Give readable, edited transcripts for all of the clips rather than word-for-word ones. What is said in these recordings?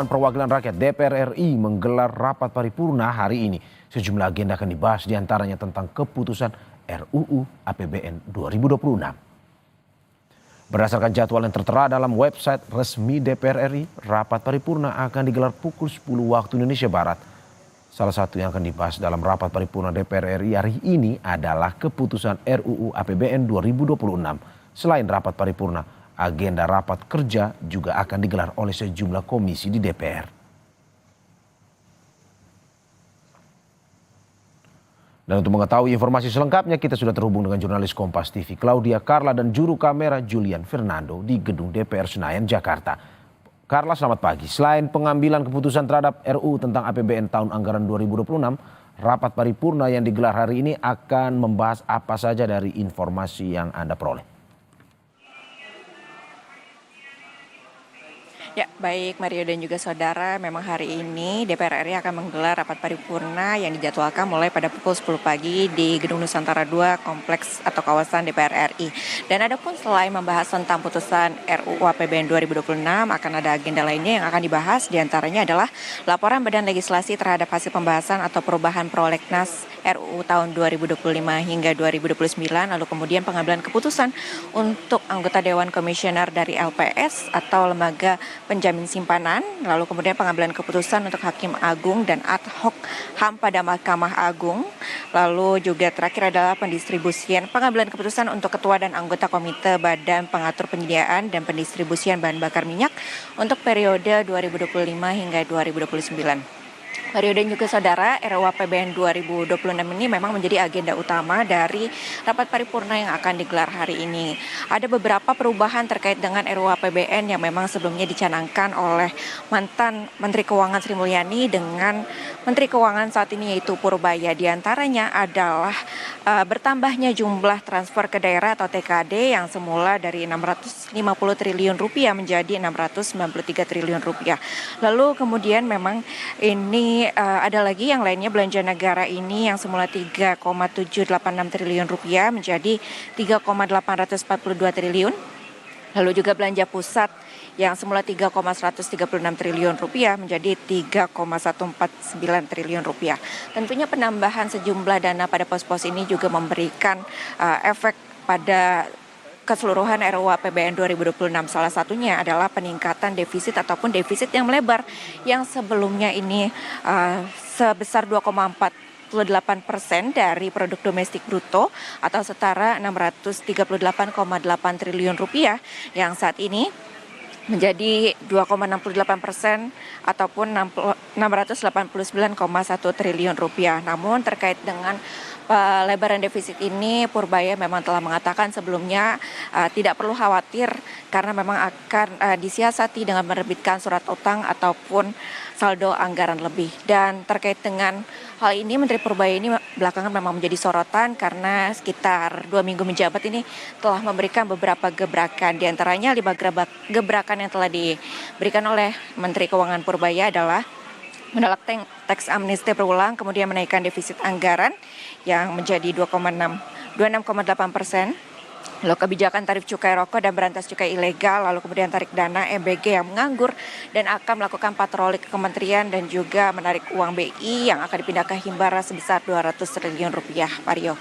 Perwakilan Rakyat DPR RI menggelar rapat paripurna hari ini. Sejumlah agenda akan dibahas diantaranya tentang keputusan RUU APBN 2026. Berdasarkan jadwal yang tertera dalam website resmi DPR RI, rapat paripurna akan digelar pukul 10 waktu Indonesia Barat. Salah satu yang akan dibahas dalam rapat paripurna DPR RI hari ini adalah keputusan RUU APBN 2026. Selain rapat paripurna, agenda rapat kerja juga akan digelar oleh sejumlah komisi di DPR. Dan untuk mengetahui informasi selengkapnya, kita sudah terhubung dengan jurnalis Kompas TV Claudia Carla dan juru kamera Julian Fernando di gedung DPR Senayan, Jakarta. Carla, selamat pagi. Selain pengambilan keputusan terhadap RUU tentang APBN tahun anggaran 2026, rapat paripurna yang digelar hari ini akan membahas apa saja dari informasi yang Anda peroleh? Ya, baik Mario dan juga saudara, memang hari ini DPR RI akan menggelar rapat paripurna yang dijadwalkan mulai pada pukul 10 pagi di Gedung Nusantara 2 Kompleks atau kawasan DPR RI. Dan adapun selain membahas tentang putusan RUU APBN 2026, akan ada agenda lainnya yang akan dibahas, diantaranya adalah laporan Badan Legislasi terhadap hasil pembahasan atau perubahan prolegnas RUU tahun 2025 hingga 2029, lalu kemudian pengambilan keputusan untuk anggota Dewan Komisioner dari LPS atau Lembaga Penjamin Simpanan, lalu kemudian pengambilan keputusan untuk Hakim Agung dan ad hoc HAM pada Mahkamah Agung, lalu juga terakhir adalah pendistribusian pengambilan keputusan untuk Ketua dan anggota Komite Badan Pengatur Penyediaan dan Pendistribusian Bahan Bakar Minyak untuk periode 2025 hingga 2029. Mario dan juga saudara, RUU APBN 2026 ini memang menjadi agenda utama dari rapat paripurna yang akan digelar hari ini. Ada beberapa perubahan terkait dengan RUU APBN yang memang sebelumnya dicanangkan oleh mantan Menteri Keuangan Sri Mulyani dengan Menteri Keuangan saat ini yaitu Purbaya. Di antaranya adalah bertambahnya jumlah transfer ke daerah atau TKD yang semula dari 650 triliun rupiah menjadi 693 triliun rupiah. Lalu kemudian memang ini ada lagi yang lainnya, belanja negara ini yang semula 3,786 triliun rupiah menjadi 3,842 triliun. Lalu juga belanja pusat yang semula 3,136 triliun rupiah menjadi 3,149 triliun rupiah. Tentunya penambahan sejumlah dana pada pos-pos ini juga memberikan efek pada keseluruhan RUU APBN 2026. Salah satunya adalah peningkatan defisit ataupun defisit yang melebar yang sebelumnya ini sebesar 2,48% dari produk domestik bruto atau setara 638,8 triliun rupiah yang saat ini menjadi 2,68% ataupun 689,1 triliun rupiah. Namun terkait dengan pelebaran defisit ini, Purbaya memang telah mengatakan sebelumnya tidak perlu khawatir karena memang akan disiasati dengan menerbitkan surat utang ataupun saldo anggaran lebih. Dan terkait dengan hal ini, Menteri Purbaya ini belakangan memang menjadi sorotan karena sekitar 2 minggu menjabat ini telah memberikan beberapa gebrakan. Di antaranya 5 gebrakan yang telah diberikan oleh Menteri Keuangan Purbaya adalah menolak teks amnesti berulang, kemudian menaikkan defisit anggaran yang menjadi 26,8%, lalu kebijakan tarif cukai rokok dan berantas cukai ilegal, lalu kemudian tarik dana MBG yang menganggur dan akan melakukan patroli ke kementerian dan juga menarik uang BI yang akan dipindah ke Himbara sebesar 200 triliun rupiah. Mario.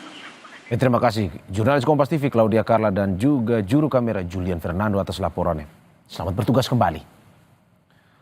Terima kasih jurnalis Kompas TV Claudia Carla dan juga juru kamera Julian Fernando atas laporannya. Selamat bertugas kembali.